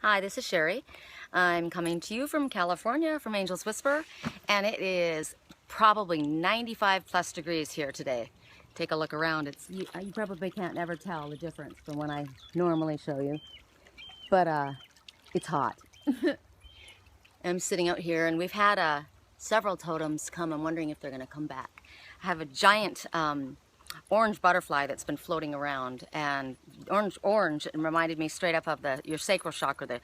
Hi, this is Sherry. I'm coming to you from California, from Angel's Whisper, and it is probably 95 plus degrees here today. Take a look around. You probably can't ever tell the difference from when I normally show you, but it's hot. I'm sitting out here, and we've had several totems come. I'm wondering if they're going to come back. I have a giant orange butterfly that's been floating around, and orange reminded me straight up of your sacral chakra, the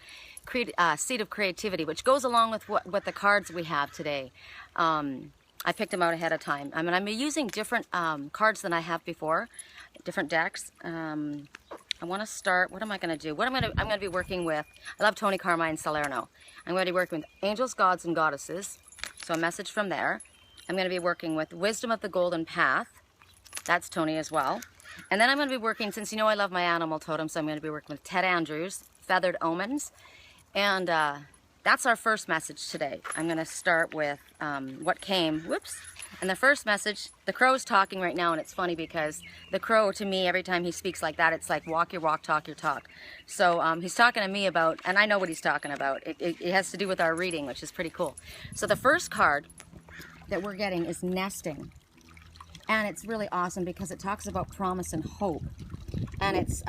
seed of creativity, which goes along with what the cards we have today. I picked them out ahead of time. I mean, I'm using different cards than I have before, different decks. I want to start. What am I going to do? I'm going to be working with. I love Tony Carmine Salerno. I'm going to be working with angels, gods, and goddesses. So a message from there. I'm going to be working with Wisdom of the Golden Path. That's Tony as well. And then I'm going to be working, since you know I love my animal totem, so I'm going to be working with Ted Andrews, Feathered Omens. And that's our first message today. I'm going to start with what came. Whoops. And the first message, the crow's talking right now, and it's funny because the crow, to me, every time he speaks like that, it's like walk your walk, talk your talk. So he's talking to me about, and I know what he's talking about. It has to do with our reading, which is pretty cool. So the first card that we're getting is nesting. And it's really awesome because it talks about promise and hope. And it's,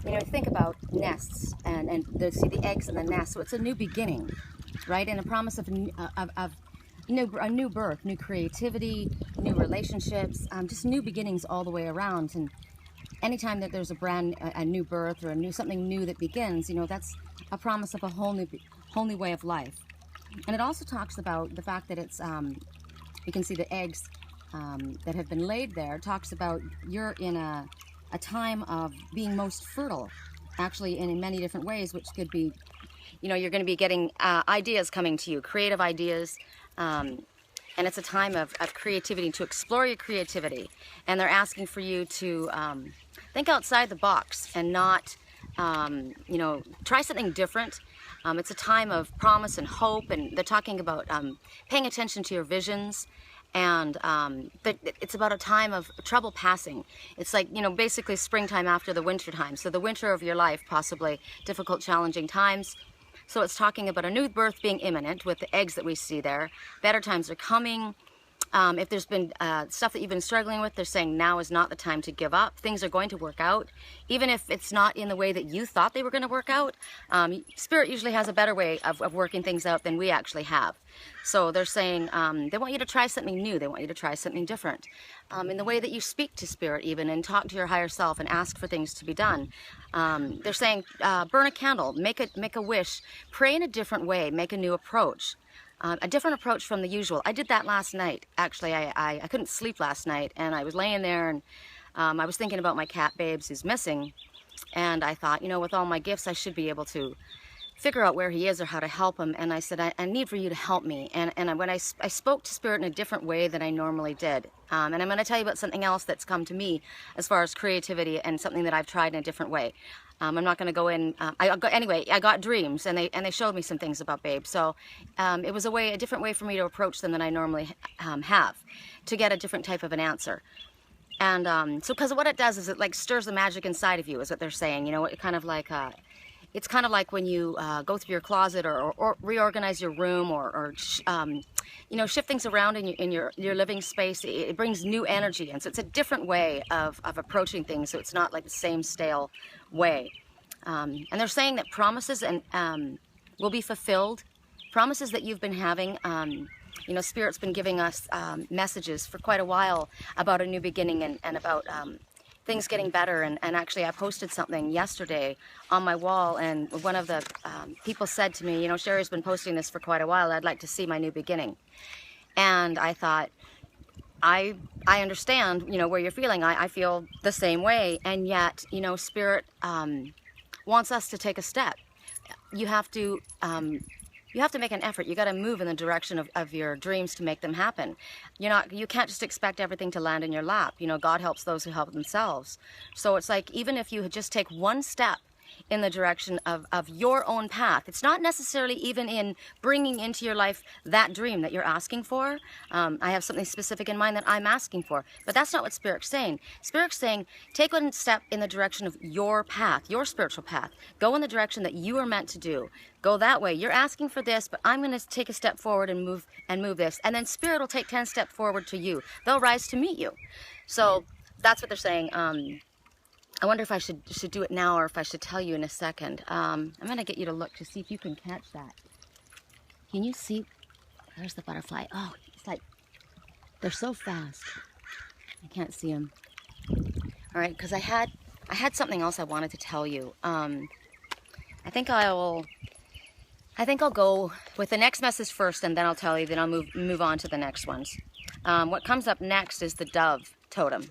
you know, think about nests and see the eggs in the nest. So it's a new beginning, right? And a promise of a new birth, new creativity, new relationships, just new beginnings all the way around. And anytime that there's a new birth or something new that begins, you know, that's a promise of a whole new way of life. And it also talks about the fact that it's, you can see the eggs that have been laid there. Talks about you're in a time of being most fertile, actually in many different ways, which could be, you know, you're going to be getting ideas coming to you, creative ideas, and it's a time of creativity, to explore your creativity. And they're asking for you to think outside the box and not, you know, try something different. It's a time of promise and hope, and they're talking about paying attention to your visions. And but it's about a time of trouble passing. It's like, you know, basically springtime after the winter time. So the winter of your life, possibly difficult, challenging times. So it's talking about a new birth being imminent with the eggs that we see there. Better times are coming. If there's been stuff that you've been struggling with, they're saying now is not the time to give up. Things are going to work out. Even if it's not in the way that you thought they were going to work out, Spirit usually has a better way of working things out than we actually have. So they're saying they want you to try something new. They want you to try something different. In the way that you speak to Spirit even, and talk to your higher self and ask for things to be done. They're saying burn a candle, make a wish, pray in a different way, make a new approach. A different approach from the usual. I did that last night. Actually, I couldn't sleep last night, and I was laying there, and I was thinking about my cat Babes, who's missing, and I thought, you know, with all my gifts, I should be able to figure out where he is or how to help him. And I said, I need for you to help me. And when I spoke to Spirit in a different way than I normally did. And I'm going to tell you about something else that's come to me as far as creativity, and something that I've tried in a different way. I'm not going to go in. Anyway, I got dreams, and they showed me some things about Babe. So it was a different way for me to approach them than I normally have, to get a different type of an answer. And so, because what it does is it like stirs the magic inside of you, is what they're saying. You know, it kind of like it's kind of like when you go through your closet or reorganize your room or you know, shift things around in your living space. It brings new energy, and so it's a different way of approaching things. So it's not like the same stale way. And they're saying that promises will be fulfilled. Promises that you've been having. You know, Spirit's been giving us messages for quite a while about a new beginning and about things getting better. And actually, I posted something yesterday on my wall, and one of the people said to me, you know, Sherry's been posting this for quite a while. I'd like to see my new beginning. And I thought, I understand, you know, where you're feeling. I feel the same way. And yet, you know, Spirit wants us to take a step. You have to make an effort. You got to move in the direction of your dreams to make them happen. You can't just expect everything to land in your lap. You know, God helps those who help themselves. So it's like, even if you just take one step in the direction of your own path. It's not necessarily even in bringing into your life that dream that you're asking for. I have something specific in mind that I'm asking for, but that's not what Spirit's saying. Spirit's saying, take one step in the direction of your path, your spiritual path. Go in the direction that you are meant to do. Go that way. You're asking for this, but I'm going to take a step forward and move this. And then Spirit will take 10 steps forward to you. They'll rise to meet you. So that's what they're saying. I wonder if I should do it now or if I should tell you in a second. I'm going to get you to look to see if you can catch that. Can you see? There's the butterfly. Oh, it's like, they're so fast. I can't see them. All right, because I had something else I wanted to tell you. I think I'll go with the next message first, and then I'll tell you. Then I'll move on to the next ones. What comes up next is the dove totem,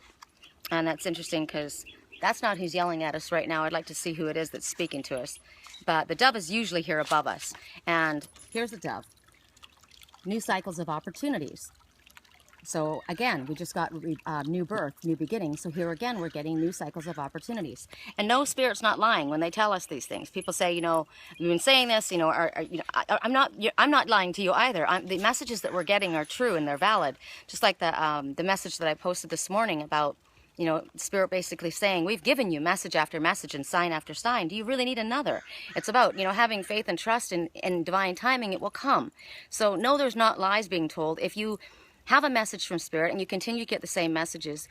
and that's interesting because that's not who's yelling at us right now. I'd like to see who it is that's speaking to us, but the dove is usually here above us. And here's the dove. New cycles of opportunities. So again, we just got new birth, new beginning. So here again, we're getting new cycles of opportunities. And no, Spirit's not lying when they tell us these things. People say, you know, we've been saying this, you know, I'm not lying to you either. The messages that we're getting are true and they're valid. Just like the message that I posted this morning about, you know, Spirit basically saying, we've given you message after message and sign after sign. Do you really need another? It's about, you know, having faith and trust in divine timing. It will come. So no, there's not lies being told. If you have a message from Spirit and you continue to get the same messages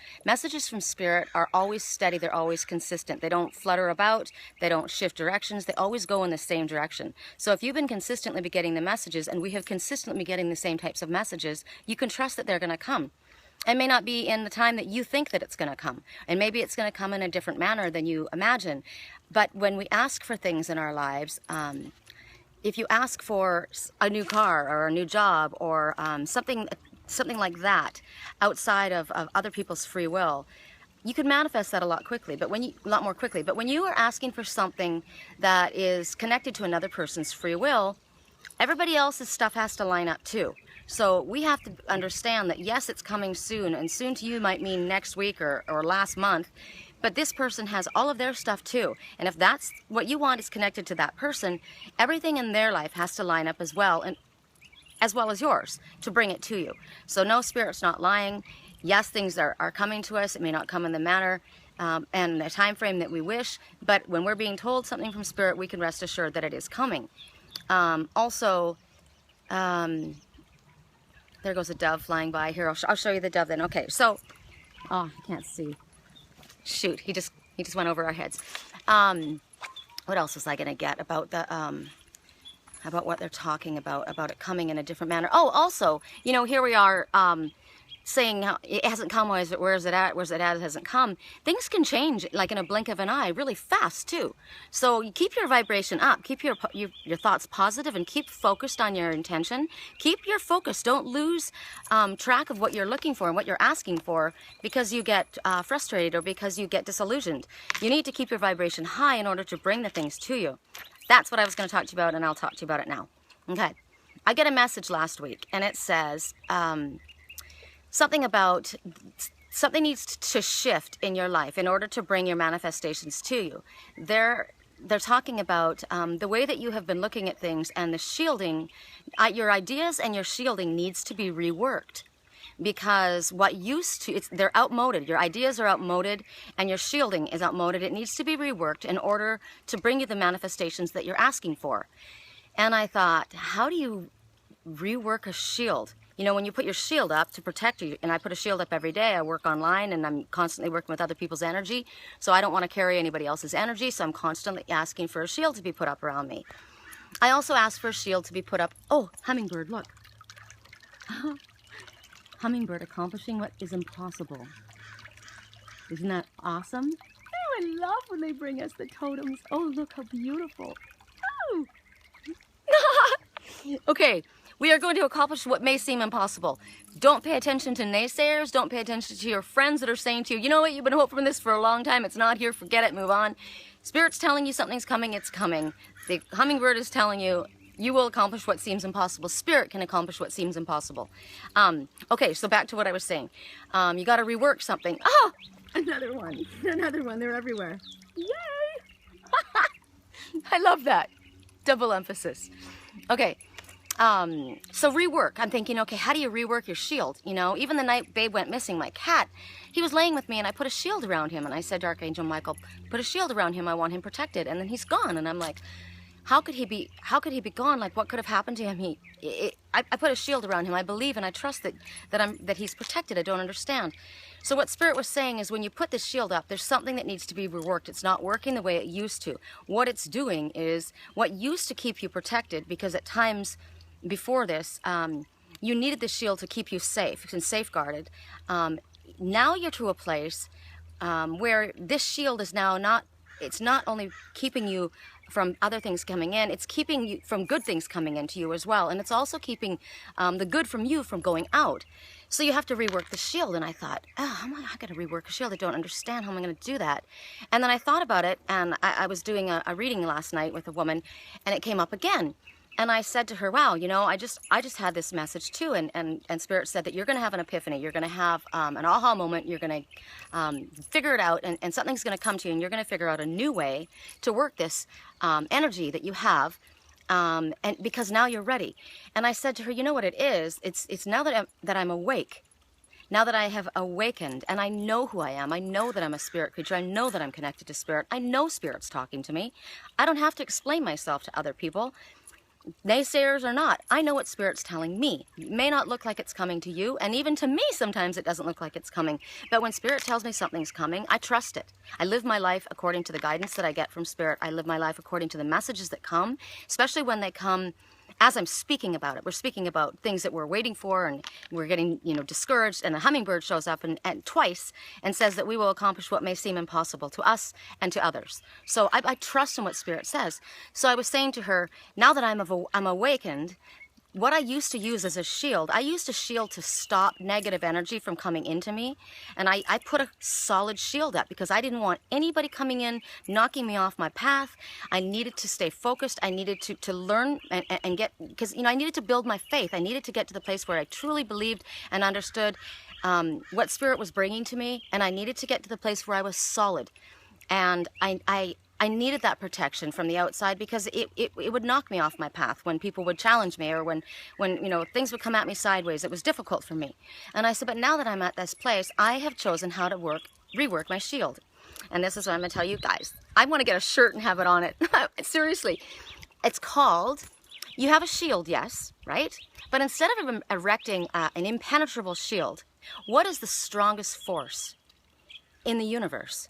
from Spirit are always steady. They're always consistent. They don't flutter about. They don't shift directions. They always go in the same direction. So if you've been consistently getting the messages, and we have consistently been getting the same types of messages, you can trust that they're going to come. It may not be in the time that you think that it's going to come. And maybe it's going to come in a different manner than you imagine. But when we ask for things in our lives, if you ask for a new car or a new job or something like that outside of other people's free will, you can manifest that a lot more quickly. But when you are asking for something that is connected to another person's free will, everybody else's stuff has to line up too. So we have to understand that yes, it's coming soon, and soon to you might mean next week or last month, but this person has all of their stuff too. And if that's what you want is connected to that person, everything in their life has to line up as well as yours to bring it to you. So no, Spirit's not lying. Yes, things are coming to us. It may not come in the manner and the time frame that we wish, but when we're being told something from Spirit, we can rest assured that it is coming. There goes a dove flying by here. I'll show you the dove then. Okay, so, oh, I can't see. Shoot, he just went over our heads. What else was I going to get about the about what they're talking about it coming in a different manner? Oh, also, you know, here we are saying how it hasn't come. Where's it at? It hasn't come. Things can change like in a blink of an eye, really fast too. So you keep your vibration up, keep your thoughts positive, and keep focused on your intention. Keep your focus. Don't lose track of what you're looking for and what you're asking for because you get frustrated or because you get disillusioned. You need to keep your vibration high in order to bring the things to you. That's what I was going to talk to you about, and I'll talk to you about it now. Okay. I get a message last week, and it says something needs to shift in your life in order to bring your manifestations to you. They're talking about the way that you have been looking at things and the shielding. Your ideas and your shielding needs to be reworked. Because they're outmoded. Your ideas are outmoded and your shielding is outmoded. It needs to be reworked in order to bring you the manifestations that you're asking for. And I thought, how do you rework a shield? You know, when you put your shield up to protect you, and I put a shield up every day, I work online and I'm constantly working with other people's energy. So I don't want to carry anybody else's energy. So I'm constantly asking for a shield to be put up around me. I also asked for a shield to be put up. Oh, hummingbird, look. Hummingbird accomplishing what is impossible. Isn't that awesome? Oh, I love when they bring us the totems. Oh, look how beautiful. Oh. Okay, we are going to accomplish what may seem impossible. Don't pay attention to naysayers. Don't pay attention to your friends that are saying to you, you know what, you've been hoping for this for a long time. It's not here. Forget it. Move on. Spirit's telling you something's coming. It's coming. The hummingbird is telling you, you will accomplish what seems impossible. Spirit can accomplish what seems impossible. Okay, so back to what I was saying. You got to rework something. Oh, another one. Another one. They're everywhere. Yay! I love that. Double emphasis. Okay. So rework. I'm thinking, okay, how do you rework your shield? You know, even the night Babe went missing, my cat, he was laying with me and I put a shield around him and I said to Archangel Michael, put a shield around him. I want him protected. And then he's gone. And I'm like, how could he be gone? Like, what could have happened to him? I put a shield around him. I believe and I trust that he's protected. I don't understand. So what Spirit was saying is when you put this shield up, there's something that needs to be reworked. It's not working the way it used to. What it's doing is what used to keep you protected, because at times before this, you needed the shield to keep you safe and safeguarded. Now you're to a place where this shield is now it's not only keeping you from other things coming in, it's keeping you from good things coming into you as well. And it's also keeping the good from you from going out. So you have to rework the shield. And I thought, oh, I got to rework a shield. I don't understand how I'm going to do that. And then I thought about it, and I was doing a reading last night with a woman, and it came up again. And I said to her, wow, you know, I just had this message too. And Spirit said that you're going to have an epiphany. You're going to have an aha moment. You're going to figure it out, and something's going to come to you, and you're going to figure out a new way to work this energy that you have. And because now you're ready. And I said to her, you know what it is? It's now that I'm awake. Now that I have awakened and I know who I am, I know that I'm a spirit creature, I know that I'm connected to Spirit, I know Spirit's talking to me. I don't have to explain myself to other people. Naysayers or not, I know what Spirit's telling me. It may not look like it's coming to you, and even to me sometimes it doesn't look like it's coming. But when Spirit tells me something's coming, I trust it. I live my life according to the guidance that I get from Spirit. I live my life according to the messages that come, especially when they come as I'm speaking about it. We're speaking about things that we're waiting for, and we're getting, you know, discouraged, and a hummingbird shows up and twice and says that we will accomplish what may seem impossible to us and to others. So I trust in what Spirit says. So I was saying to her, now that I'm awakened, what I used to use as a shield, I used a shield to stop negative energy from coming into me. And I put a solid shield up because I didn't want anybody coming in, knocking me off my path. I needed to stay focused. I needed to learn and get, because, you know, I needed to build my faith. I needed to get to the place where I truly believed and understood what Spirit was bringing to me. And I needed to get to the place where I was solid. And I needed that protection from the outside because it would knock me off my path when people would challenge me, or when you know, things would come at me sideways. It was difficult for me. And I said, but now that I'm at this place, I have chosen how to rework my shield. And this is what I'm going to tell you guys. I want to get a shirt and have it on it. Seriously. It's called, you have a shield, yes, right? But instead of erecting an impenetrable shield, what is the strongest force in the universe?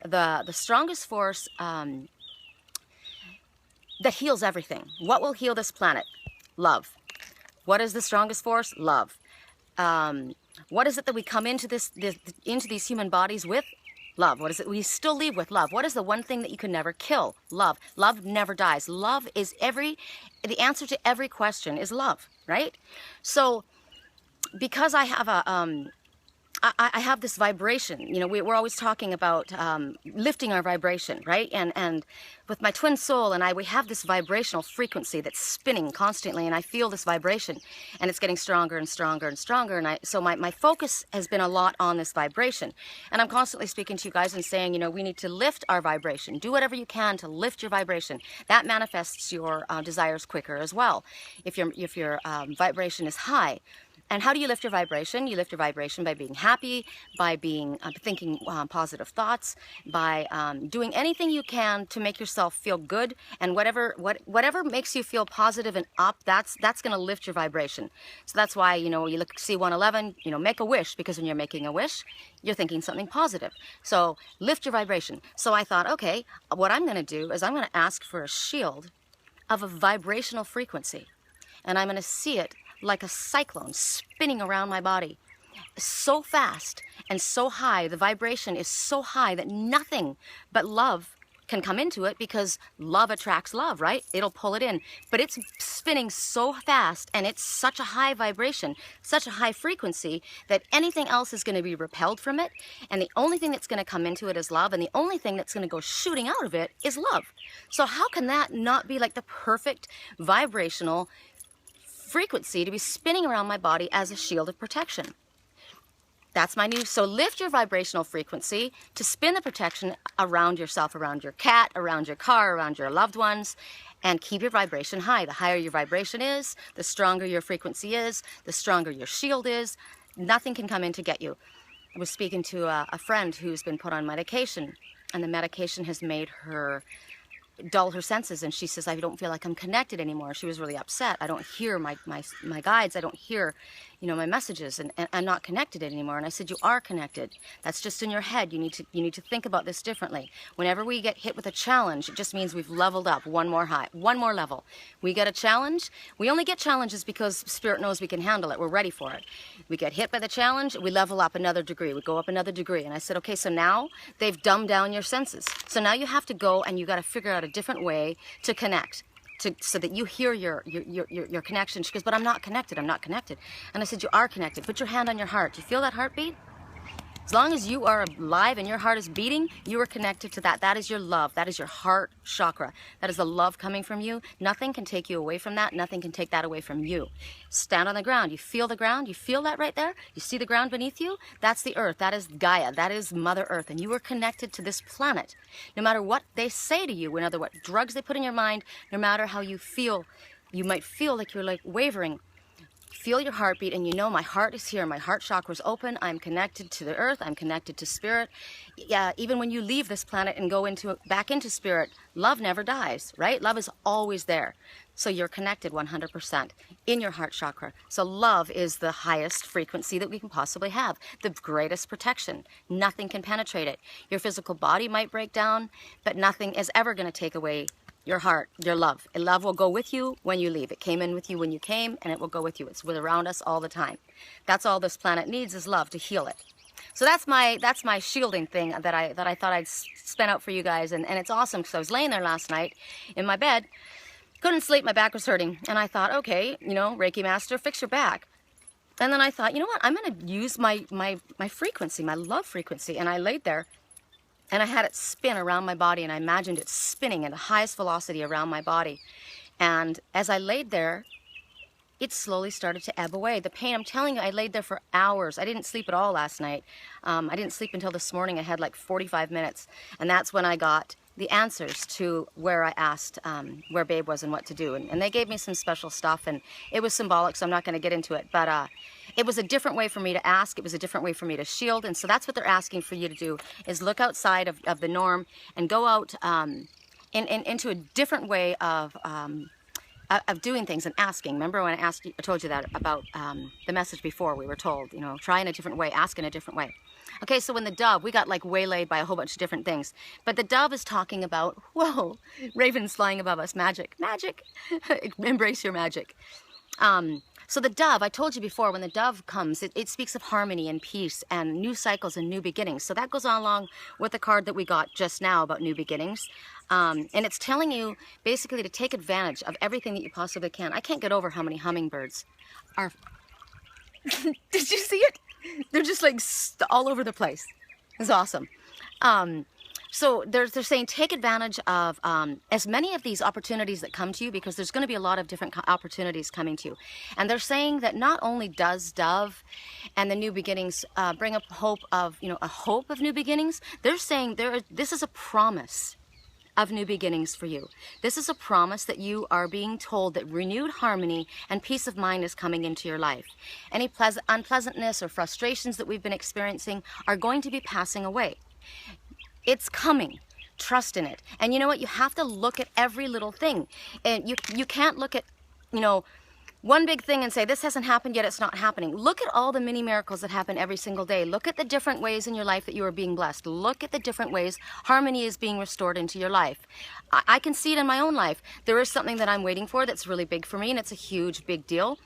The strongest force that heals everything. What will heal this planet? Love. What is the strongest force? Love. What is it that we come into into these human bodies with? Love. What is it we still leave with? Love. What is the one thing that you can never kill? Love. Love never dies. Love is the answer to every question is love, right? So because I have I have this vibration, you know, we're always talking about lifting our vibration, right? And with my twin soul and we have this vibrational frequency that's spinning constantly, and I feel this vibration, and it's getting stronger and stronger and stronger. And so my focus has been a lot on this vibration. And I'm constantly speaking to you guys and saying, you know, we need to lift our vibration. Do whatever you can to lift your vibration. That manifests your desires quicker as well, if your vibration is high. And how do you lift your vibration? You lift your vibration by being happy, by thinking positive thoughts, by doing anything you can to make yourself feel good. And whatever makes you feel positive and up, that's going to lift your vibration. So that's why, you know, you look C111, you know, make a wish, because when you're making a wish, you're thinking something positive. So lift your vibration. So I thought, okay, what I'm going to do is I'm going to ask for a shield of a vibrational frequency, and I'm going to see it like a cyclone spinning around my body so fast and so high. The vibration is so high that nothing but love can come into it, because love attracts love, right? It'll pull it in. But it's spinning so fast, and it's such a high vibration, such a high frequency, that anything else is going to be repelled from it. And the only thing that's going to come into it is love, and the only thing that's going to go shooting out of it is love. So how can that not be like the perfect vibrational frequency to be spinning around my body as a shield of protection? That's my new, so lift your vibrational frequency to spin the protection around yourself, around your cat, around your car, around your loved ones, and keep your vibration high. The higher your vibration is, the stronger your frequency is, the stronger your shield is. Nothing can come in to get you. I was speaking to a friend who's been put on medication, and the medication has made her dull her senses, and she says, I don't feel like I'm connected anymore. She was really upset. I don't hear my guides. I don't hear, my messages, and I'm not connected anymore. And I said, you are connected. That's just in your head. You need to think about this differently. Whenever we get hit with a challenge, it just means we've leveled up one more level. We get a challenge. We only get challenges because Spirit knows we can handle it. We're ready for it. We get hit by the challenge, we level up another degree. We go up another degree. And I said, okay, so now they've dumbed down your senses. So now you have to go and you got to figure out a different way to connect. So that you hear your connection. She goes, but I'm not connected. I'm not connected. And I said, you are connected. Put your hand on your heart. Do you feel that heartbeat? As long as you are alive and your heart is beating, you are connected to that. That is your love. That is your heart chakra. That is the love coming from you. Nothing can take you away from that. Nothing can take that away from you. Stand on the ground. You feel the ground. You feel that right there? You see the ground beneath you? That's the earth. That is Gaia. That is Mother Earth. And you are connected to this planet. No matter what they say to you, no matter what drugs they put in your mind, no matter how you feel, you might feel like you're like wavering. Feel your heartbeat, and my heart is here. My heart chakra is open. I'm connected to the earth. I'm connected to spirit. Yeah, even when you leave this planet and go back into spirit, love never dies, right? Love is always there. So you're connected 100% in your heart chakra. So love is the highest frequency that we can possibly have, the greatest protection. Nothing can penetrate it. Your physical body might break down, but nothing is ever going to take away your heart, your love. And love will go with you when you leave. It came in with you when you came, and it will go with you. It's around us all the time. That's all this planet needs, is love to heal it. So that's my shielding thing that I thought I'd spin out for you guys, and it's awesome because I was laying there last night in my bed, couldn't sleep, my back was hurting, and I thought, okay, Reiki Master, fix your back. And then I thought, you know what, I'm going to use my frequency, my love frequency, and I laid there. And I had it spin around my body, and I imagined it spinning at the highest velocity around my body. And as I laid there, it slowly started to ebb away. The pain, I'm telling you, I laid there for hours. I didn't sleep at all last night. I didn't sleep until this morning. I had like 45 minutes. And that's when I got the answers to where I asked where Babe was and what to do. And they gave me some special stuff, and it was symbolic, so I'm not going to get into it. But it was a different way for me to ask. It was a different way for me to shield. And so that's what they're asking for you to do, is look outside of the norm and go out into a different way of doing things and asking. Remember when I told you that about the message before? We were told, try in a different way, ask in a different way. Okay, so when the dove, we got like waylaid by a whole bunch of different things. But the dove is talking about, whoa, ravens flying above us, magic, magic, embrace your magic. So the dove, I told you before, when the dove comes, it speaks of harmony and peace and new cycles and new beginnings. So that goes on along with the card that we got just now about new beginnings. And it's telling you basically to take advantage of everything that you possibly can. I can't get over how many hummingbirds are... Did you see it? They're just like all over the place. It's awesome. So they're saying take advantage of as many of these opportunities that come to you, because there's going to be a lot of different opportunities coming to you. And they're saying that not only does Dove and the new beginnings bring up hope of, a hope of new beginnings, they're saying this is a promise of new beginnings for you. This is a promise that you are being told that renewed harmony and peace of mind is coming into your life. Any unpleasantness or frustrations that we've been experiencing are going to be passing away. It's coming. Trust in it. And you know what? You have to look at every little thing. And you can't look at, one big thing and say, this hasn't happened yet, it's not happening. Look at all the mini miracles that happen every single day. Look at the different ways in your life that you are being blessed. Look at the different ways harmony is being restored into your life. I can see it in my own life. There is something that I'm waiting for that's really big for me, and it's a huge, big deal.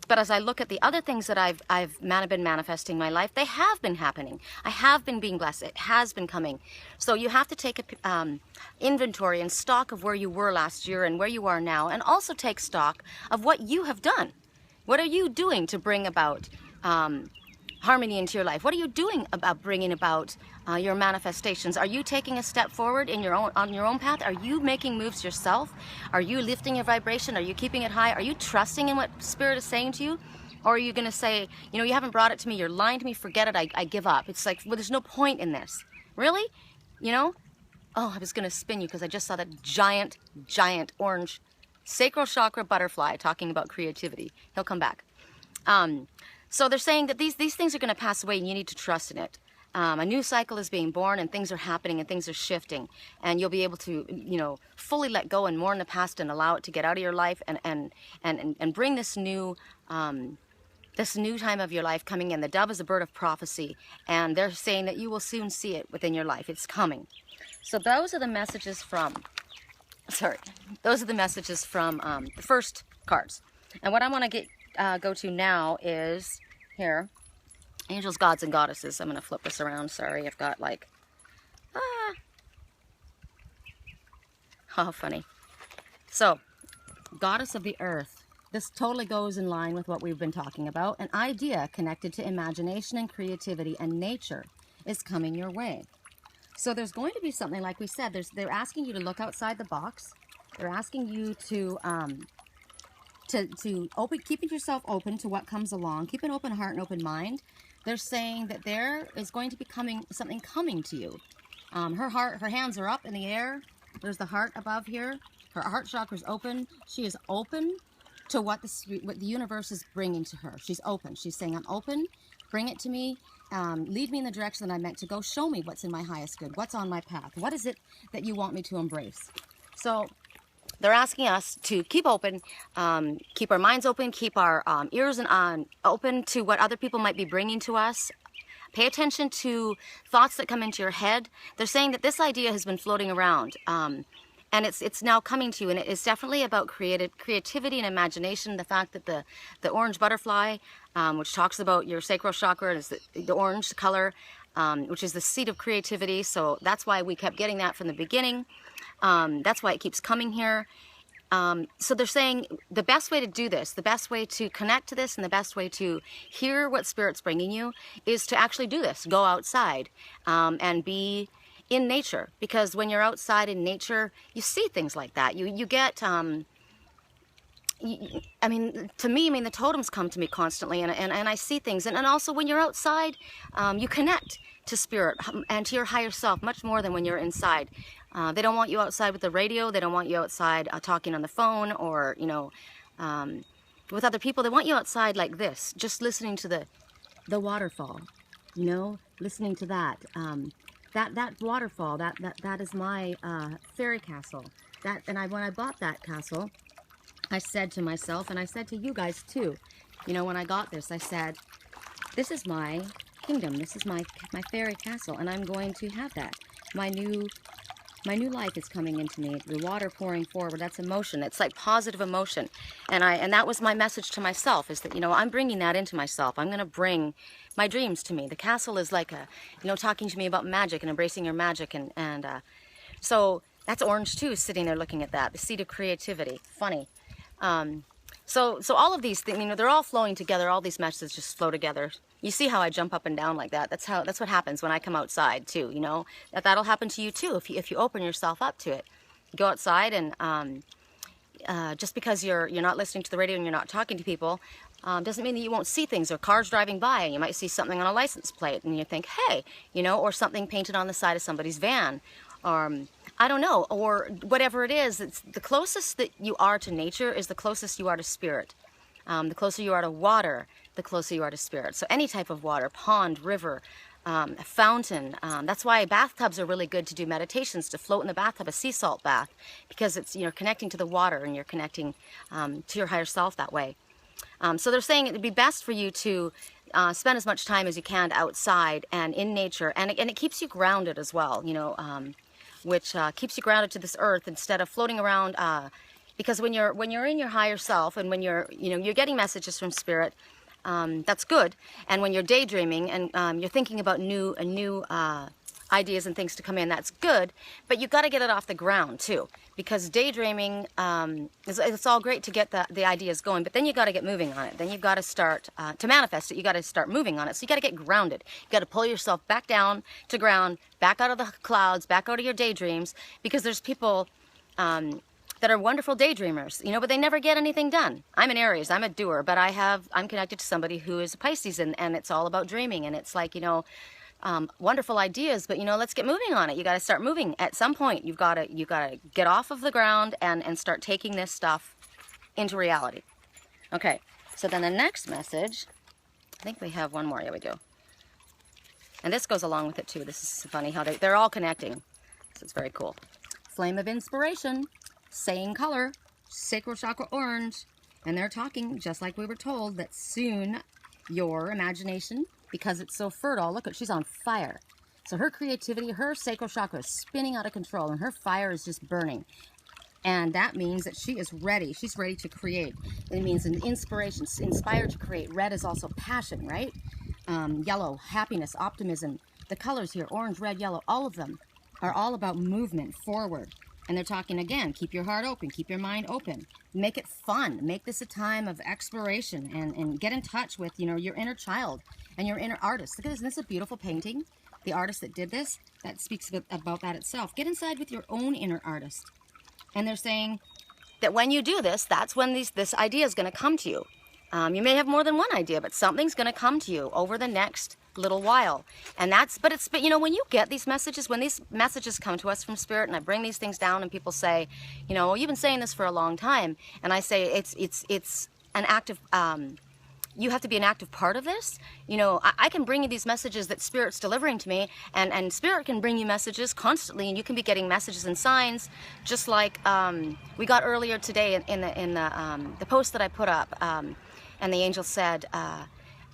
But as I look at the other things that I've been manifesting in my life, they have been happening. I have been being blessed. It has been coming. So you have to take an inventory and stock of where you were last year and where you are now, and also take stock of what you have done. What are you doing to bring about harmony into your life? What are you doing about bringing about your manifestations? Are you taking a step forward on your own path? Are you making moves yourself? Are you lifting your vibration? Are you keeping it high? Are you trusting in what Spirit is saying to you? Or are you going to say, you know, you haven't brought it to me, you're lying to me, forget it, I give up. It's like, well, there's no point in this. Really? You know? Oh, I was going to spin you because I just saw that giant, giant orange sacral chakra butterfly talking about creativity. He'll come back. So they're saying that these things are going to pass away and you need to trust in it. A new cycle is being born and things are happening and things are shifting, and you'll be able to, you know, fully let go and mourn the past and allow it to get out of your life and bring this new time of your life coming in. The dove is a bird of prophecy, and they're saying that you will soon see it within your life. It's coming. So those are the messages from, those are the messages from the first cards. And what I want to go to now is here. Angels, gods, and goddesses. I'm going to flip this around. Sorry, I've got like... Oh, funny. So, goddess of the earth. This totally goes in line with what we've been talking about. An idea connected to imagination and creativity and nature is coming your way. So there's going to be something, like we said, they're asking you to look outside the box. They're asking you to keep yourself open to what comes along. Keep an open heart and open mind. They're saying that there is going to be something coming to you. Her hands are up in the air. There's the heart above here. Her heart chakra is open. She is open to what the universe is bringing to her. She's open. She's saying, I'm open. Bring it to me. Lead me in the direction that I'm meant to go. Show me what's in my highest good. What's on my path. What is it that you want me to embrace? So they're asking us to keep open, keep our minds open, keep our ears open to what other people might be bringing to us. Pay attention to thoughts that come into your head. They're saying that this idea has been floating around, and it's now coming to you, and it's definitely about creativity and imagination. The fact that the orange butterfly, which talks about your sacral chakra, is the orange color, which is the seat of creativity. So that's why we kept getting that from the beginning. That's why it keeps coming here. So they're saying the best way to do this, the best way to connect to this, and the best way to hear what Spirit's bringing you is to actually do this. Go outside and be in nature. Because when you're outside in nature, you see things like that. You get... I mean, to me, the totems come to me constantly, and I see things. And also when you're outside, you connect to Spirit and to your higher self much more than when you're inside. They don't want you outside with the radio. They don't want you outside talking on the phone or, you know, with other people. They want you outside like this, just listening to the waterfall, you know, listening to that. That waterfall, that is my fairy castle. When I bought that castle, I said to myself, and I said to you guys too, you know, when I got this, I said, this is my kingdom, this is my fairy castle, and I'm going to have that. My new life is coming into me. The water pouring forward, that's emotion. It's like positive emotion. And that was my message to myself, is that, you know, I'm bringing that into myself. I'm going to bring my dreams to me. The castle is like you know, talking to me about magic and embracing your magic. And so that's orange too, sitting there looking at that. The seed of creativity. Funny. So all of these things, you know, they're all flowing together. All these messages just flow together. You see how I jump up and down like that? That's what happens when I come outside too, you know. That'll happen to you too if you open yourself up to it. You go outside, and just because you're not listening to the radio and you're not talking to people, doesn't mean that you won't see things, or cars driving by and you might see something on a license plate and you think, hey, you know, or something painted on the side of somebody's van, or I don't know, or whatever it is. It's the closest that you are to nature is the closest you are to Spirit. The closer you are to water, the closer you are to Spirit. So any type of water, pond, river, a fountain. That's why bathtubs are really good to do meditations, to float in the bathtub, a sea salt bath, because it's, you're connecting to the water and you're connecting to your higher self that way. So they're saying it would be best for you to spend as much time as you can outside and in nature, and it keeps you grounded as well, you know, which keeps you grounded to this earth instead of floating around. Because when you're in your higher self, and when you're getting messages from Spirit, that's good. And when you're daydreaming and you're thinking about new ideas and things to come in, that's good. But you've got to get it off the ground too, because daydreaming it's all great to get the ideas going, but then you got to get moving on it. Then you've got to start to manifest it. You got to start moving on it. So you got to get grounded. You got to pull yourself back down to ground, back out of the clouds, back out of your daydreams, because there's people that are wonderful daydreamers, you know, but they never get anything done. I'm an Aries, I'm a doer, but I'm connected to somebody who is a Pisces, and it's all about dreaming, and it's like, you know, wonderful ideas, but you know, let's get moving on it. You got to start moving. At some point, you got to get off of the ground and start taking this stuff into reality. Okay, so then the next message, I think we have one more. Yeah, we do. And this goes along with it too. This is funny how they're all connecting. So it's very cool. Flame of inspiration, saying color, sacral chakra orange, and they're talking just like we were told that soon your imagination, because it's so fertile, look at, she's on fire. So her creativity, her sacral chakra is spinning out of control, and her fire is just burning. And that means that she is ready. She's ready to create. It means an inspiration, inspired to create. Red is also passion, right? Yellow, happiness, optimism. The colors here, orange, red, yellow, all of them are all about movement forward. And they're talking again, keep your heart open, keep your mind open. Make it fun. Make this a time of exploration and get in touch with, you know, your inner child and your inner artist. Look at this. This is a beautiful painting. The artist that did this, that speaks about that itself. Get inside with your own inner artist. And they're saying that when you do this, that's when this idea is going to come to you. You may have more than one idea, but something's going to come to you over the next little while. And but you know, when you get these messages, when these messages come to us from Spirit, and I bring these things down, and people say, you know, well, you've been saying this for a long time, and I say it's an active. You have to be an active part of this. You know, I can bring you these messages that Spirit's delivering to me, and Spirit can bring you messages constantly, and you can be getting messages and signs, just like we got earlier today in the post that I put up, and the angel said,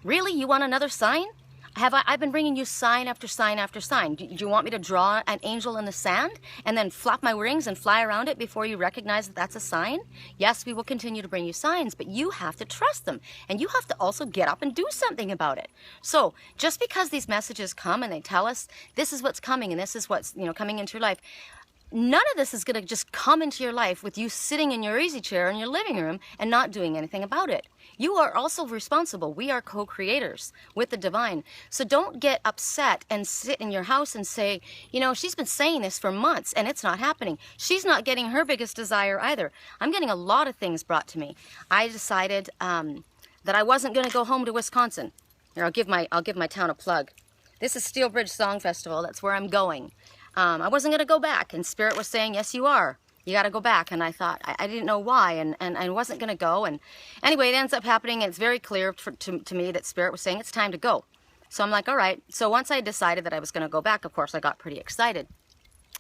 "Really, you want another sign? I've been bringing you sign after sign after sign. Do you want me to draw an angel in the sand and then flap my wings and fly around it before you recognize that that's a sign? Yes, we will continue to bring you signs, but you have to trust them, and you have to also get up and do something about it." So just because these messages come and they tell us this is what's coming and this is what's, you know, coming into your life, none of this is going to just come into your life with you sitting in your easy chair in your living room and not doing anything about it. You are also responsible. We are co-creators with the divine. So don't get upset and sit in your house and say, you know, she's been saying this for months and it's not happening. She's not getting her biggest desire either. I'm getting a lot of things brought to me. I decided that I wasn't going to go home to Wisconsin. Here, I'll give my town a plug. This is Steel Bridge Song Festival. That's where I'm going. I wasn't going to go back, and Spirit was saying, yes, you are. You got to go back. And I thought, I didn't know why, and I wasn't going to go. And anyway, it ends up happening, and it's very clear to me that Spirit was saying it's time to go. So I'm like, all right. So once I decided that I was going to go back, of course, I got pretty excited.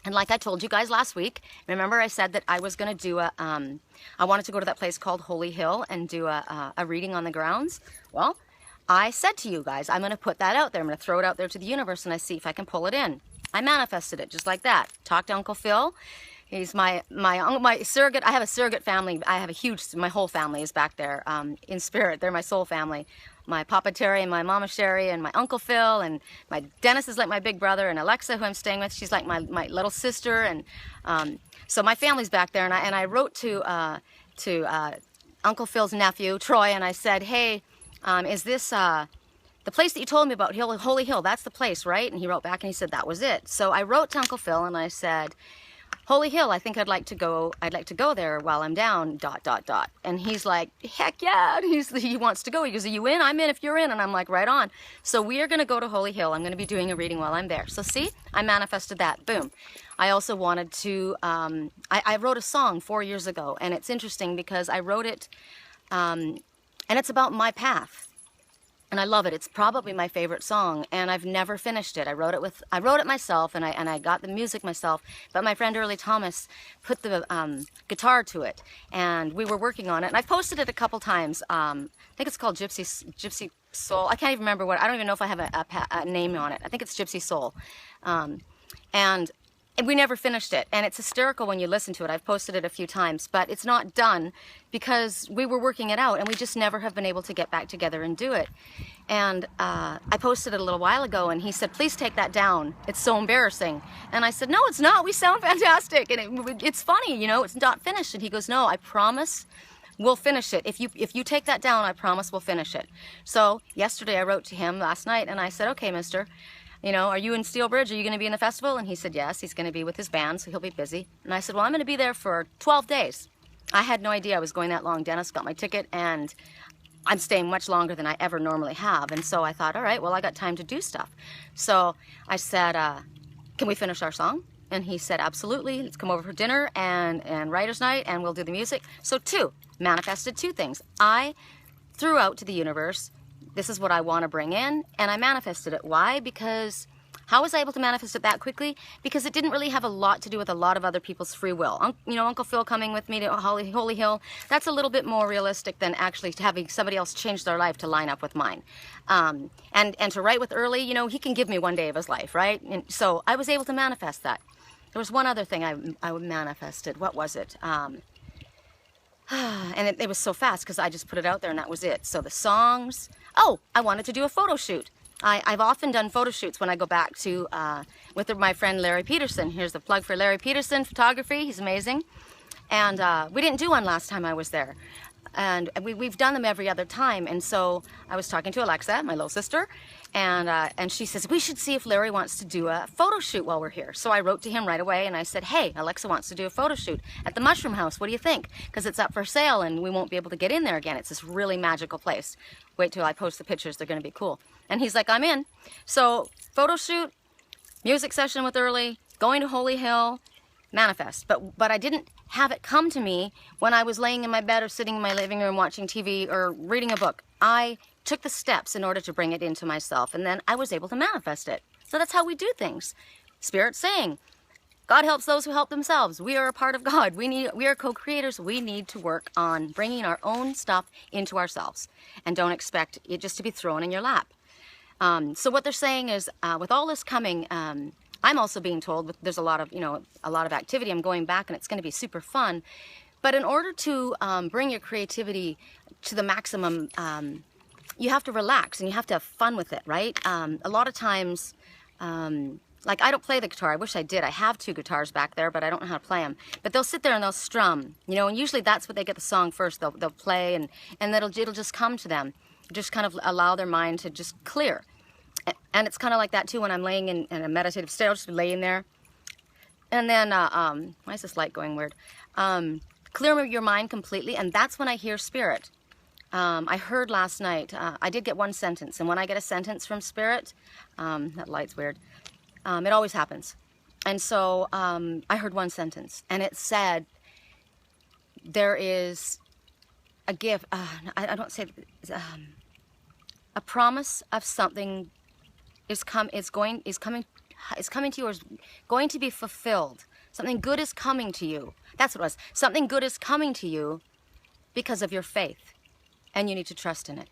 And like I told you guys last week, remember I said that I was going to do I wanted to go to that place called Holy Hill and do a reading on the grounds. Well, I said to you guys, I'm going to put that out there. I'm going to throw it out there to the universe, and I see if I can pull it in. I manifested it just like that. Talked to Uncle Phil. He's my surrogate. I have a surrogate family. I have my whole family is back there in spirit. They're my soul family. My Papa Terry and my Mama Sherry and my Uncle Phil, and my Dennis is like my big brother, and Alexa, who I'm staying with, she's like my little sister. And so my family's back there. And I wrote to Uncle Phil's nephew, Troy, and I said, hey, is this the place that you told me about, Holy Hill? That's the place, right? And he wrote back and he said that was it. So I wrote to Uncle Phil and I said, Holy Hill, I think I'd like to go there while I'm down, ... And he's like, heck yeah, he wants to go. He goes, are you in? I'm in if you're in. And I'm like, right on. So we are going to go to Holy Hill. I'm going to be doing a reading while I'm there. So see, I manifested that. Boom. I also wanted to, I wrote a song 4 years ago, and it's interesting because I wrote it, and it's about my path. And I love it. It's probably my favorite song, and I've never finished it. I wrote it myself, and I got the music myself. But my friend Early Thomas put the guitar to it, and we were working on it. And I've posted it a couple times. I think it's called Gypsy Soul. I can't even remember what. I don't even know if I have a name on it. I think it's Gypsy Soul, and we never finished it, and it's hysterical when you listen to it. I've posted it a few times, but it's not done because we were working it out, and we just never have been able to get back together and do it. And I posted it a little while ago, and he said, please take that down. It's so embarrassing. And I said, no, it's not. We sound fantastic, and it's funny, you know, it's not finished. And he goes, no, I promise we'll finish it. If you take that down, I promise we'll finish it. So yesterday I wrote to him last night, and I said, okay, mister, you know, are you in Steel Bridge? Are you going to be in the festival? And he said, yes, he's going to be with his band, so he'll be busy. And I said, well, I'm going to be there for 12 days. I had no idea I was going that long. Dennis got my ticket, and I'm staying much longer than I ever normally have. And so I thought, all right, well, I got time to do stuff. So I said, can we finish our song? And he said, absolutely. Let's come over for dinner and writer's night, and we'll do the music. So manifested two things. I threw out to the universe, this is what I want to bring in, and I manifested it. Why? Because how was I able to manifest it that quickly? Because it didn't really have a lot to do with a lot of other people's free will. You know, Uncle Phil coming with me to Holy Hill, that's a little bit more realistic than actually having somebody else change their life to line up with mine. And to write with Early, you know, he can give me one day of his life, right? And so I was able to manifest that. There was one other thing I manifested. What was it? And it was so fast because I just put it out there and that was it. So the songs. Oh, I wanted to do a photo shoot. I've often done photo shoots when I go back to with my friend Larry Peterson. Here's the plug for Larry Peterson Photography. He's amazing. And we didn't do one last time I was there. And we've done them every other time. And so I was talking to Alexa, my little sister, and she says, we should see if Larry wants to do a photo shoot while we're here. So I wrote to him right away and I said, hey, Alexa wants to do a photo shoot at the Mushroom House. What do you think? Because it's up for sale and we won't be able to get in there again. It's this really magical place. Wait till I post the pictures. They're going to be cool. And he's like, I'm in. So photo shoot, music session with Early, going to Holy Hill, manifest. But I didn't have it come to me when I was laying in my bed or sitting in my living room watching TV or reading a book. I took the steps in order to bring it into myself, and then I was able to manifest it. So that's how we do things. Spirit saying, God helps those who help themselves. We are a part of God. We are co-creators. We need to work on bringing our own stuff into ourselves, and don't expect it just to be thrown in your lap. So what they're saying is, with all this coming, I'm also being told there's a lot of, a lot of activity. I'm going back and it's going to be super fun. But in order to bring your creativity to the maximum, you have to relax and you have to have fun with it, right? A lot of times, like I don't play the guitar. I wish I did. I have 2 guitars back there, but I don't know how to play them. But they'll sit there and they'll strum, and usually that's what they get the song first. They'll play and it'll just come to them. Just kind of allow their mind to just clear. And it's kind of like that too when I'm laying in a meditative state. I'll just be laying there. And then, why is this light going weird? Clear your mind completely, and that's when I hear Spirit. I heard last night, I did get one sentence, and when I get a sentence from Spirit, that light's weird, it always happens. And so I heard one sentence, and it said, there is a gift, I don't say, a promise of something is coming to you, or is going to be fulfilled. Something good is coming to you. That's what it was. Something good is coming to you because of your faith, and you need to trust in it.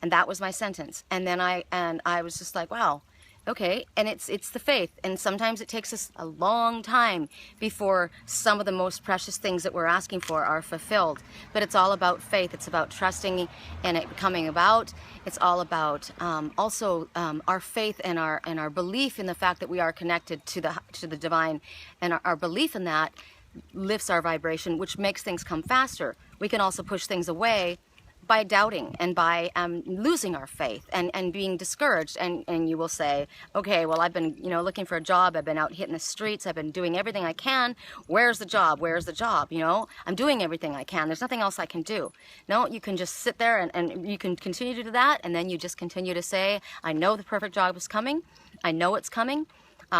And that was my sentence. And then I was just like, wow, okay. And it's the faith. And sometimes it takes us a long time before some of the most precious things that we're asking for are fulfilled. But it's all about faith. It's about trusting in it coming about. It's all about also our faith and our belief in the fact that we are connected to the divine, and our belief in that lifts our vibration, which makes things come faster. We can also push things away by doubting and by losing our faith and being discouraged, and you will say, okay, well, I've been looking for a job, I've been out hitting the streets, I've been doing everything I can, where's the job, I'm doing everything I can, there's nothing else I can do. No, you can just sit there and you can continue to do that, and then you just continue to say, I know the perfect job is coming, I know it's coming.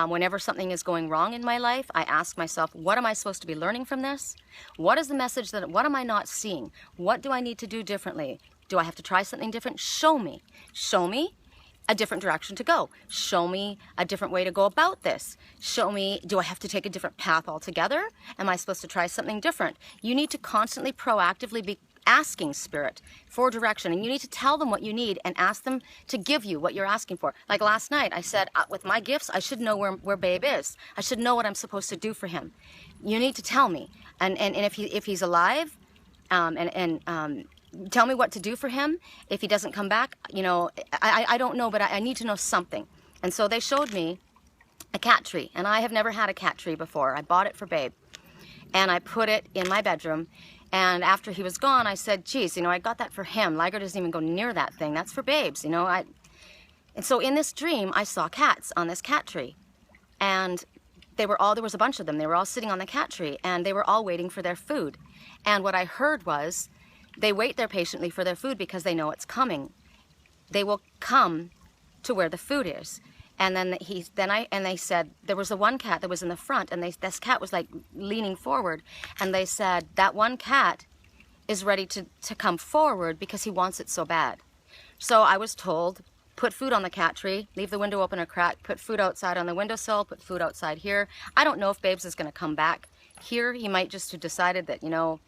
Whenever something is going wrong in my life, I ask myself, what am I supposed to be learning from this? What is the message what am I not seeing? What do I need to do differently? Do I have to try something different? Show me. Show me a different direction to go. Show me a different way to go about this. Show me, do I have to take a different path altogether? Am I supposed to try something different? You need to constantly proactively be asking Spirit for direction, and you need to tell them what you need and ask them to give you what you're asking for. Like last night, I said, with my gifts, I should know where Babe is. I should know what I'm supposed to do for him. You need to tell me, and if he's alive, tell me what to do for him. If he doesn't come back, I don't know, but I need to know something. And so they showed me a cat tree, and I have never had a cat tree before. I bought it for Babe, and I put it in my bedroom. And after he was gone, I said, geez, I got that for him. Liger doesn't even go near that thing. That's for Babes, And so in this dream, I saw cats on this cat tree. And there was a bunch of them. They were all sitting on the cat tree, and they were all waiting for their food. And what I heard was, they wait there patiently for their food because they know it's coming. They will come to where the food is. And then they said, there was the one cat that was in the front, and this cat was like leaning forward, and they said, that one cat is ready to come forward because he wants it so bad. So I was told, put food on the cat tree, leave the window open a crack, put food outside on the windowsill, put food outside here. I don't know if Babes is gonna come back here. He might just have decided that, you know,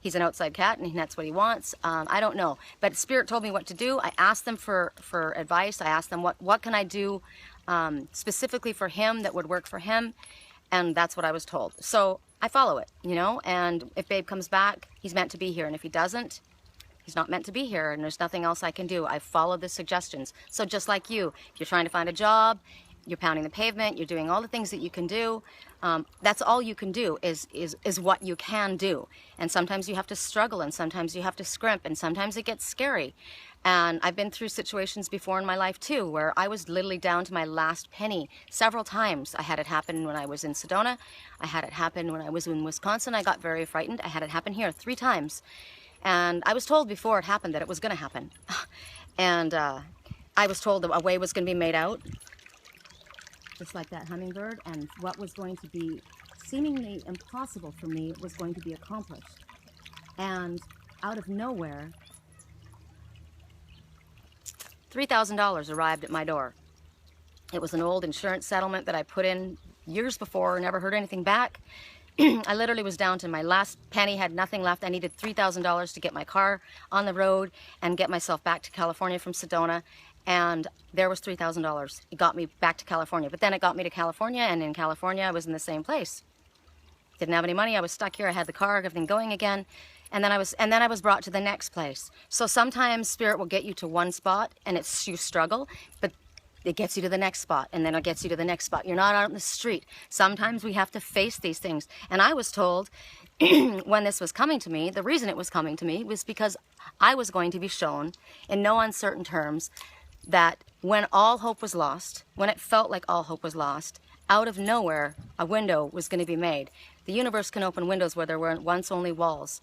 he's an outside cat and that's what he wants. I don't know. But Spirit told me what to do. I asked them for advice. I asked them what can I do specifically for him that would work for him. And that's what I was told. So I follow it, you know, and if Babe comes back, he's meant to be here. And if he doesn't, he's not meant to be here, and there's nothing else I can do. I followed the suggestions. So just like you, if you're trying to find a job, you're pounding the pavement, you're doing all the things that you can do. That's all you can do is what you can do. And sometimes you have to struggle, and sometimes you have to scrimp, and sometimes it gets scary. And I've been through situations before in my life too, where I was literally down to my last penny several times. I had it happen when I was in Sedona. I had it happen when I was in Wisconsin. I got very frightened. I had it happen here 3 times. And I was told before it happened that it was going to happen. And I was told that a way was going to be made out, just like that hummingbird, and what was going to be seemingly impossible for me was going to be accomplished. And out of nowhere, $3,000 arrived at my door. It was an old insurance settlement that I put in years before, never heard anything back. I literally was down to my last penny, had nothing left. I needed $3,000 to get my car on the road and get myself back to California from Sedona. And there was $3,000. It got me back to California. But then it got me to California, and in California I was in the same place. Didn't have any money. I was stuck here. I had the car, everything going again. And then I was brought to the next place. So sometimes Spirit will get you to one spot and you struggle, but it gets you to the next spot, and then it gets you to the next spot. You're not out in the street. Sometimes we have to face these things. And I was told when this was coming to me, the reason it was coming to me was because I was going to be shown in no uncertain terms that when all hope was lost, when it felt like all hope was lost, out of nowhere, a window was going to be made. The universe can open windows where there were once only walls.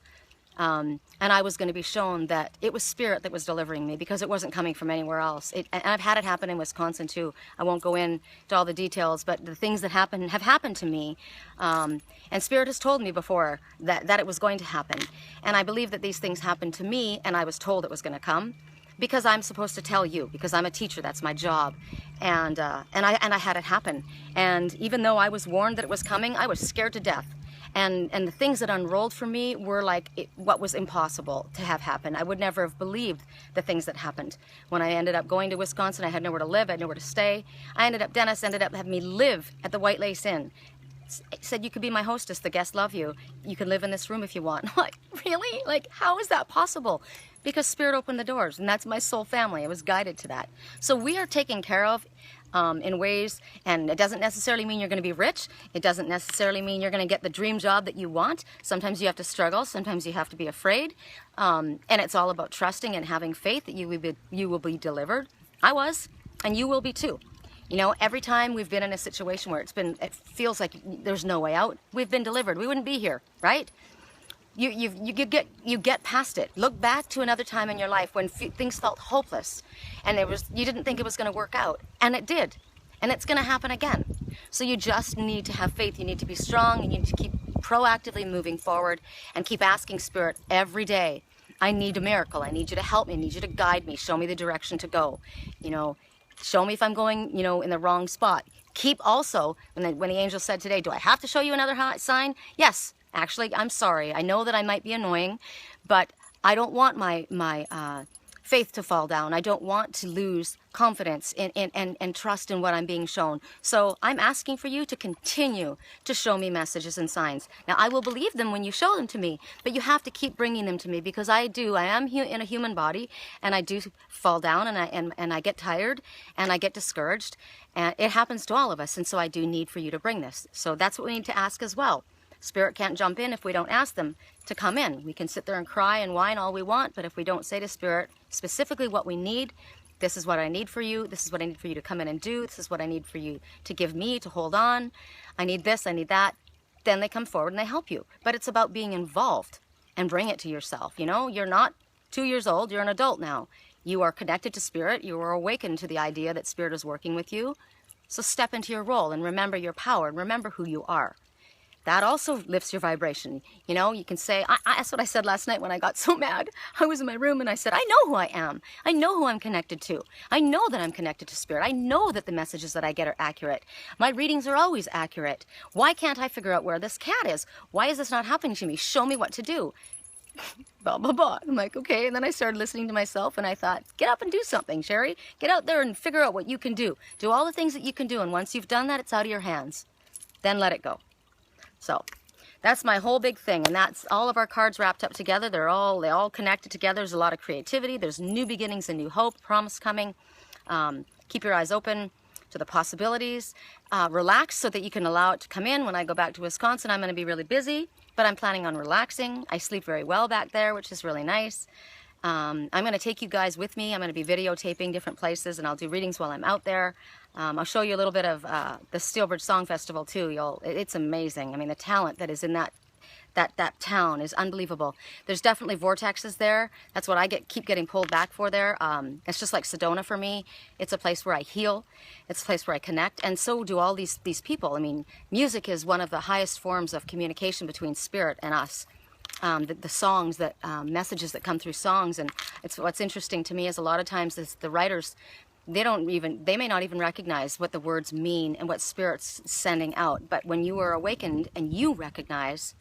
And I was going to be shown that it was Spirit that was delivering me, because it wasn't coming from anywhere else. And I've had it happen in Wisconsin too. I won't go into all the details, but the things that have happened to me. And Spirit has told me before that it was going to happen. And I believe that these things happened to me, and I was told it was going to come, because I'm supposed to tell you, because I'm a teacher. That's my job. And I had it happen. And even though I was warned that it was coming, I was scared to death. And the things that unrolled for me were like what was impossible to have happen. I would never have believed the things that happened. When I ended up going to Wisconsin, I had nowhere to live, I had nowhere to stay. Dennis ended up having me live at the White Lace Inn. Said, you could be my hostess, the guests love you. You can live in this room if you want. I'm like, really? Like, how is that possible? Because Spirit opened the doors, and that's my soul family. I was guided to that. So we are taken care of in ways, and it doesn't necessarily mean you're going to be rich. It doesn't necessarily mean you're going to get the dream job that you want. Sometimes you have to struggle. Sometimes you have to be afraid. And it's all about trusting and having faith that you will be delivered. I was, and you will be too. You know, every time we've been in a situation where it feels like there's no way out, we've been delivered. We wouldn't be here, right? You get past it. Look back to another time in your life when things felt hopeless, and you didn't think it was going to work out, and it did, and it's going to happen again. So you just need to have faith. You need to be strong. You need to keep proactively moving forward and keep asking Spirit every day. I need a miracle. I need you to help me. I need you to guide me. Show me the direction to go. You know, show me if I'm going, you know, in the wrong spot. Keep also, when the angel said today, do I have to show you another sign? Yes. Actually, I'm sorry. I know that I might be annoying, but I don't want my faith to fall down. I don't want to lose confidence and trust in what I'm being shown. So I'm asking for you to continue to show me messages and signs. Now, I will believe them when you show them to me, but you have to keep bringing them to me, because I am in a human body, and I do fall down, and I get tired, and I get discouraged, and it happens to all of us. And so I do need for you to bring this. So that's what we need to ask as well. Spirit can't jump in if we don't ask them to come in. We can sit there and cry and whine all we want, but if we don't say to Spirit specifically what we need, this is what I need for you. This is what I need for you to come in and do. This is what I need for you to give me, to hold on. I need this, I need that. Then they come forward and they help you. But it's about being involved and bring it to yourself. You know, you're not 2 years old, you're an adult now. You are connected to Spirit. You are awakened to the idea that Spirit is working with you. So step into your role and remember your power and remember who you are. That also lifts your vibration. You know, you can say, that's what I said last night when I got so mad. I was in my room and I said, I know who I am. I know who I'm connected to. I know that I'm connected to Spirit. I know that the messages that I get are accurate. My readings are always accurate. Why can't I figure out where this cat is? Why is this not happening to me? Show me what to do. Blah, blah, blah. I'm like, okay. And then I started listening to myself and I thought, get up and do something, Sherry. Get out there and figure out what you can do. Do all the things that you can do. And once you've done that, it's out of your hands. Then let it go. So that's my whole big thing, and that's all of our cards wrapped up together. They all connected together. There's a lot of creativity. There's new beginnings and new hope, promise coming. Keep your eyes open to the possibilities. Relax so that you can allow it to come in. When I go back to Wisconsin, I'm going to be really busy, but I'm planning on relaxing. I sleep very well back there, which is really nice. I'm going to take you guys with me. I'm going to be videotaping different places, and I'll do readings while I'm out there. I'll show you a little bit of the Steelbridge Song Festival too. It's amazing. I mean, the talent that is in that town is unbelievable. There's definitely vortexes there. That's what I keep getting pulled back for there. It's just like Sedona for me. It's a place where I heal. It's a place where I connect, and so do all these people. I mean, music is one of the highest forms of communication between Spirit and us. The songs, messages that come through songs, and what's interesting to me is a lot of times the writers, they may not even recognize what the words mean and what Spirit's sending out. But when you are awakened and you recognize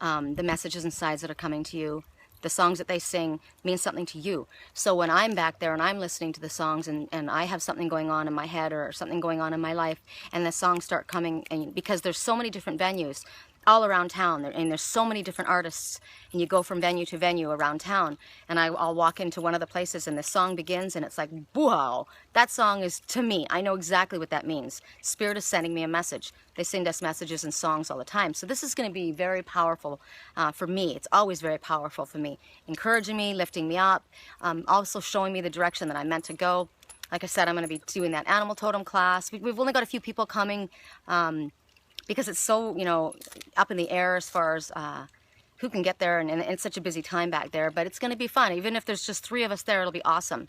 the messages and sides that are coming to you, the songs that they sing mean something to you. So when I'm back there and I'm listening to the songs and I have something going on in my head or something going on in my life, and the songs start coming, and because there's so many different venues all around town, and there's so many different artists, and you go from venue to venue around town, and I'll walk into one of the places and the song begins and it's like, wow, that song is to me. I know exactly what that means. Spirit is sending me a message. They send us messages and songs all the time. So this is going to be very powerful for me. It's always very powerful for me, encouraging me, lifting me up, also showing me the direction that I'm meant to go. Like I said, I'm going to be doing that animal totem class. We've only got a few people coming, because it's so, up in the air as far as who can get there, and it's such a busy time back there. But it's going to be fun. Even if there's just 3 of us there, it'll be awesome.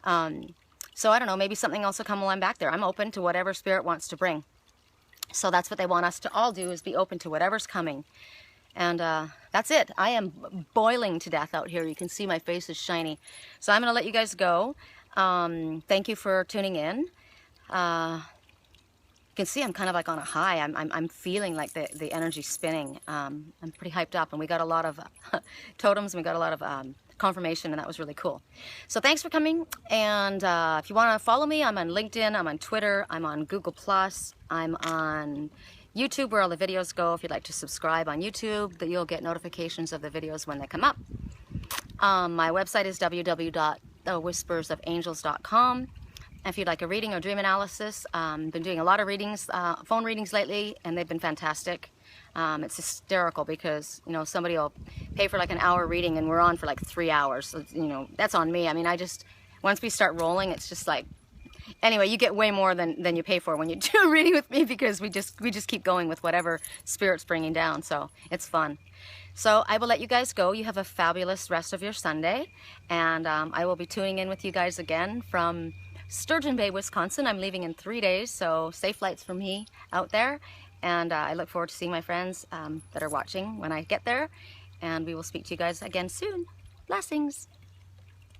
So I don't know, maybe something else will come while I'm back there. I'm open to whatever Spirit wants to bring. So that's what they want us to all do, is be open to whatever's coming. And that's it. I am boiling to death out here. You can see my face is shiny. So I'm going to let you guys go. Thank you for tuning in. You can see I'm kind of like on a high. I'm feeling like the energy spinning. I'm pretty hyped up, and we got a lot of totems, and we got a lot of confirmation, and that was really cool. So thanks for coming, and if you want to follow me, I'm on LinkedIn, I'm on Twitter, I'm on Google+, I'm on YouTube where all the videos go. If you'd like to subscribe on YouTube, that you'll get notifications of the videos when they come up. My website is www.thewhispersofangels.com. If you'd like a reading or dream analysis, I've been doing a lot of readings, phone readings lately, and they've been fantastic. It's hysterical because, somebody will pay for like an hour reading and we're on for like 3 hours. So, that's on me. I mean, once we start rolling, it's just like, anyway, you get way more than you pay for when you do a reading with me, because we just keep going with whatever Spirit's bringing down. So it's fun. So I will let you guys go. You have a fabulous rest of your Sunday, and I will be tuning in with you guys again from Sturgeon Bay, Wisconsin. I'm leaving in 3 days, so safe flights for me out there. And I look forward to seeing my friends that are watching when I get there. And we will speak to you guys again soon. Blessings.